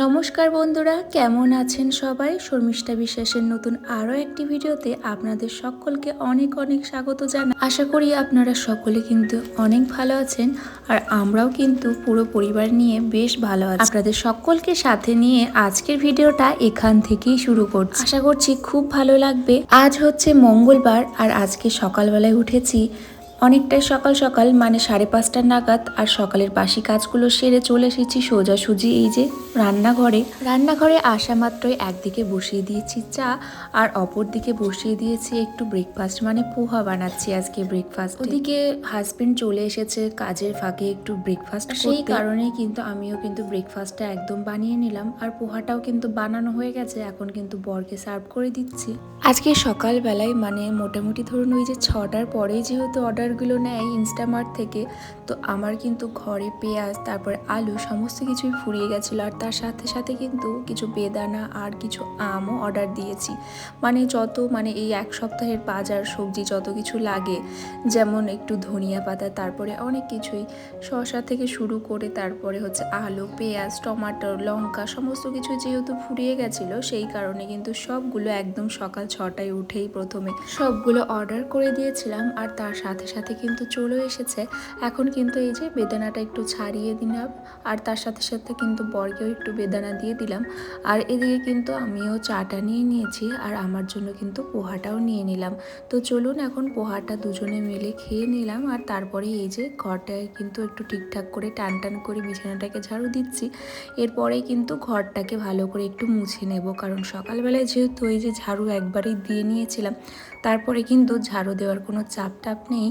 নমস্কার বন্ধুরা, কেমন আছেন সবাই? শর্মিষ্ঠা বিশ্বাসের নতুন আরও একটি ভিডিওতে আপনাদের সকলকে অনেক অনেক স্বাগত জানাই। আশা করি আপনারা সকলে কিন্তু অনেক ভালো আছেন, আর আমরাও কিন্তু পুরো পরিবার নিয়ে বেশ ভালো আছি। আপনাদের সকলকে সাথে নিয়ে আজকের ভিডিওটা এখান থেকেই শুরু করছি। আশা করছি খুব ভালো লাগবে। আজ হচ্ছে মঙ্গলবার, আর আজকে সকালবেলায় উঠেছি অনেকটাই সকাল সকাল, মানে 5:30 নাগাদ। আর সকালের বাসি কাজগুলো সেরে চলে এসেছি সোজাসুজি এই যে রান্নাঘরে আসা মাত্রই একদিকে বসিয়ে দিয়েছি চা, আর অপর দিকে বসিয়ে দিয়েছি একটু ব্রেকফাস্ট, মানে পোহা বানাচ্ছি আজকে ব্রেকফাস্ট। ওদিকে হাজবেন্ড চলে এসেছে কাজের ফাঁকে একটু ব্রেকফাস্ট, সেই কারণেই কিন্তু আমিও কিন্তু ব্রেকফাস্টটা একদম বানিয়ে নিলাম। আর পোহাটাও কিন্তু বানানো হয়ে গেছে, এখন কিন্তু বরকে সার্ভ করে দিচ্ছি। আজকে সকালবেলায় মানে মোটামুটি ধরুন ওই যে 6টার পরেই যেহেতু অর্ডারগুলো নেয় ইনস্টামার্ট থেকে, তো আমার কিন্তু ঘরে পেঁয়াজ তারপর আলু সমস্ত কিছুই ফুরিয়ে গেছিলো। আর তার সাথে সাথে কিন্তু কিছু বেদানা আর কিছু আমও অর্ডার দিয়েছি। মানে এই এক সপ্তাহের বাজার সবজি যত কিছু লাগে, যেমন একটু ধনিয়া পাতা, তারপরে অনেক কিছুই, শসা থেকে শুরু করে তারপরে হচ্ছে আলু, পেঁয়াজ, টমাটো, লঙ্কা সমস্ত কিছু যেহেতু ফুরিয়ে গেছিলো, সেই কারণে কিন্তু সবগুলো একদম সকাল 6টায় উঠেই প্রথমে সবগুলো অর্ডার করে দিয়েছিলাম। আর তার সাথে সাথে কিন্তু চলে এসেছে। এখন কিন্তু এই যে বেদানাটা একটু ছাড়িয়ে দিলাম, আর তার সাথে সাথে কিন্তু বরকেও একটু বেদানা দিয়ে দিলাম। আর এদিকে কিন্তু আমিও চাটা নিয়ে নিয়েছি, আর আমার জন্য কিন্তু পোহাটাও নিয়ে নিলাম। তো চলুন এখন পোহাটা দুজনে মিলে খেয়ে নিলাম। আর তারপরে এই যে ঘরটায় কিন্তু একটু ঠিকঠাক করে টান টান করে বিছানাটাকে ঝাড়ু দিচ্ছি। এরপরে কিন্তু ঘরটাকে ভালো করে একটু মুছে নেব, কারণ সকালবেলায় যেহেতু এই যে ঝাড়ু একবারই দিয়ে নিয়েছিলাম, তারপরে কিন্তু ঝাড়ু দেওয়ার কোনো চাপ টাপ নেই।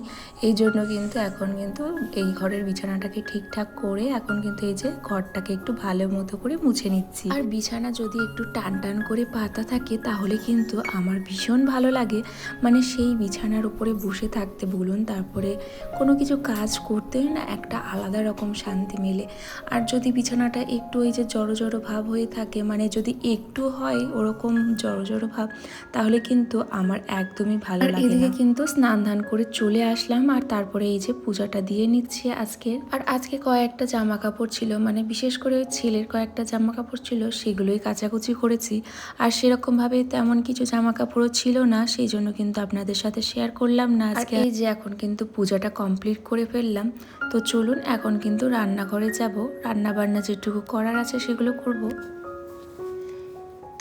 এই জন্য কিন্তু এখন কিন্তু এই ঘরের বিছানাটাকে ঠিকঠাক করে এখন কিন্তু এই যে ঘরটাকে একটু ভালো মতো করে মুছে নিচ্ছি। আর বিছানা যদি একটু টান টান করে পাতা থাকে তাহলে কিন্তু আমার ভীষণ ভালো লাগে, মানে সেই বিছানার উপরে বসে থাকতে বলুন, তারপরে কোনো কিছু কাজ করতে না একটা আলাদা রকম শান্তি মেলে। আর যদি বিছানাটা একটু এই যে জড়ো জড়ো ভাব হয়ে থাকে, মানে যদি একটু হয় ওরকম জড়ো জড়ো ভাব, তাহলে কিন্তু আমার একদমই ভালো লাগে না। এদিকে কিন্তু স্নান ধান করে চলে আসলাম, আর তারপরে এই যে পূজাটা দিয়ে নিচ্ছি আজকে। আর আজকে কয়েকটা জামা কাপড় ছিল, মানে বিশেষ করে ছেলের কয়েকটা জামা কাপড় ছিল, সেগুলোই কাচাকুচি করেছি। আর সেরকমভাবে তেমন কিছু জামা কাপড়ও ছিল না, সেই জন্য কিন্তু আপনাদের সাথে শেয়ার করলাম না আজকে। এই যে এখন কিন্তু পূজাটা কমপ্লিট করে ফেললাম। তো চলুন এখন কিন্তু রান্নাঘরে যাব, রান্না বান্না যেটুকু করার আছে সেগুলো করব।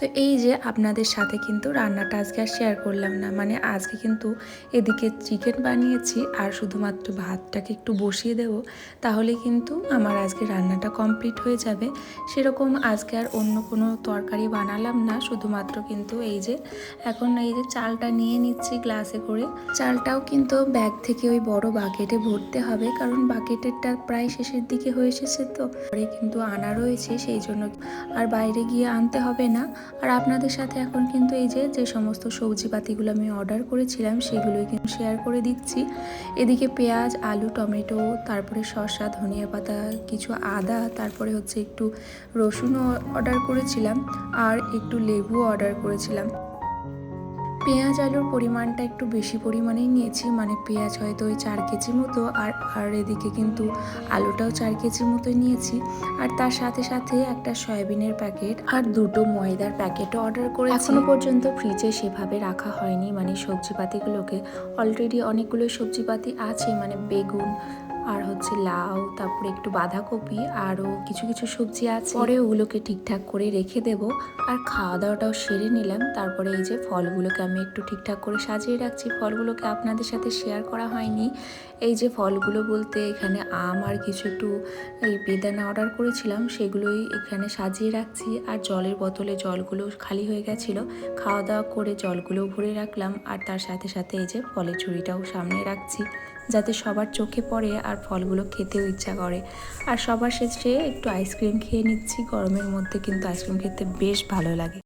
তো এই যে আপনাদের সাথে কিন্তু রান্নাটা আজকে আর শেয়ার করলাম না, মানে আজকে কিন্তু এদিকে চিকেন বানিয়েছি, আর শুধুমাত্র ভাতটাকে একটু বসিয়ে দেব, তাহলে কিন্তু আমার আজকে রান্নাটা কমপ্লিট হয়ে যাবে। সেরকম আজকে আর অন্য কোনো তরকারি বানালাম না, শুধুমাত্র কিন্তু এই যে এখন এই যে চালটা নিয়ে নিচ্ছি গ্লাসে করে। চালটাও কিন্তু ব্যাগ থেকে ওই বড় বাকেটে ভরতে হবে, কারণ বাকেটেরটা প্রায় শেষের দিকে হয়ে এসেছে, তো পরে কিন্তু আনা রয়েছে, সেই জন্য আর বাইরে গিয়ে আনতে হবে না। আর আপনাদের সাথে এখন কিন্তু এই যে সমস্ত সবজিপাতিগুলো আমি অর্ডার করেছিলাম সেগুলোই কিন্তু শেয়ার করে দিচ্ছি। এদিকে পেঁয়াজ, আলু, টমেটো, তারপরে শসা, ধনিয়া পাতা, কিছু আদা, তারপরে হচ্ছে একটু রসুনও অর্ডার করেছিলাম, আর একটু লেবু অর্ডার করেছিলাম। পেঁয়াজ আলুর পরিমাণটা একটু বেশি পরিমাণেই নিয়েছি, মানে পেঁয়াজ হয়তো ওই 4 কেজি মতো, আর এদিকে কিন্তু আলুটাও 4 কেজির মতো নিয়েছি। আর তার সাথে সাথে একটা সয়াবিনের প্যাকেট আর 2টো ময়দার প্যাকেটও অর্ডার করেছি। এখনো পর্যন্ত ফ্রিজে সেভাবে রাখা হয়নি, মানে সবজিপাতিগুলোকে অলরেডি অনেকগুলো সবজিপাতি আছে, মানে বেগুন আর হচ্ছে লাউ, তারপরে একটু বাঁধাকপি, আরও কিছু কিছু সবজি আছে, পরে ওগুলোকে ঠিকঠাক করে রেখে দেব। আর খাওয়া দাওয়াটাও সেরে নিলাম। তারপরে এই যে ফলগুলোকে আমি একটু ঠিকঠাক করে সাজিয়ে রাখছি, ফলগুলোকে আপনাদের সাথে শেয়ার করা হয়নি। এই যে ফলগুলো বলতে এখানে আম আর কিছু একটু এই বেদানা অর্ডার করেছিলাম, সেগুলোই এখানে সাজিয়ে রাখছি। আর জলের বোতলে জলগুলো খালি হয়ে গেছিলো, খাওয়া দাওয়া করে জলগুলোও ভরে রাখলাম। আর তার সাথে সাথে এই যে ফলের ঝুড়িটাও সামনে রাখছি, যাতে সবার চোখে পড়ে আর ফলগুলো খেতেও ইচ্ছা করে। আর সবার শেষে একটু আইসক্রিম খেয়ে নিচ্ছি, গরমের মধ্যে কিন্তু আইসক্রিম খেতে বেশ ভালো লাগে।